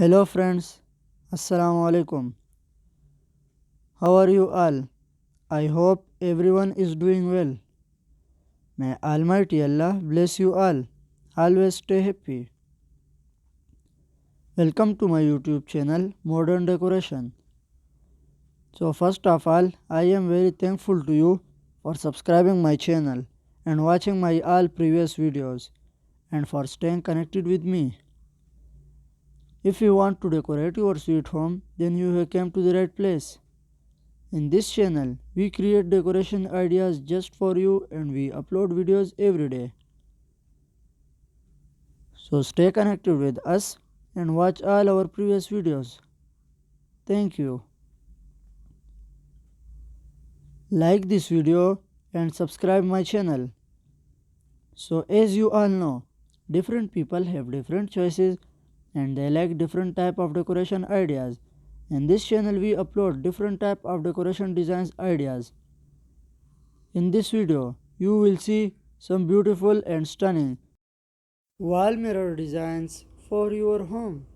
Hello friends, Assalamu alaikum. How are you all? I hope everyone is doing well. May Almighty Allah bless you all. Always stay happy. Welcome to my YouTube channel Modern Decoration. So first of all, I am very thankful to you for subscribing my channel and watching my all previous videos and for staying connected with me. If you want to decorate your sweet home, then you have come to the right place. In this channel, we create decoration ideas just for you and we upload videos every day. So stay connected with us and watch all our previous videos. Thank you. Like this video and subscribe my channel. So as you all know, different people have different choices and they like different type of decoration ideas. In this channel we upload different type of decoration designs ideas. In this video, you will see some beautiful and stunning wall mirror designs for your home.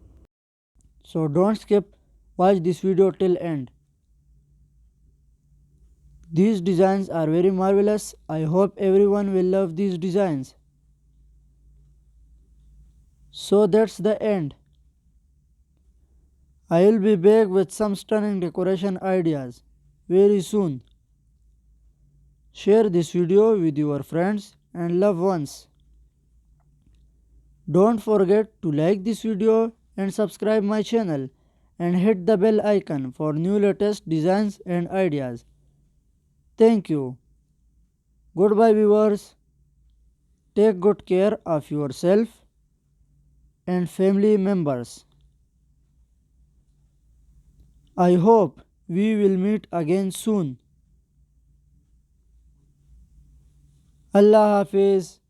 So don't skip, watch this video till end. These designs are very marvelous. I hope everyone will love these designs. So that's the end. I will be back with some stunning decoration ideas very soon. Share this video with your friends and loved ones. Don't forget to like this video and subscribe my channel and hit the bell icon for new latest designs and ideas. Thank you. Goodbye viewers. Take good care of yourself and family members. I hope we will meet again soon. Allah Hafiz.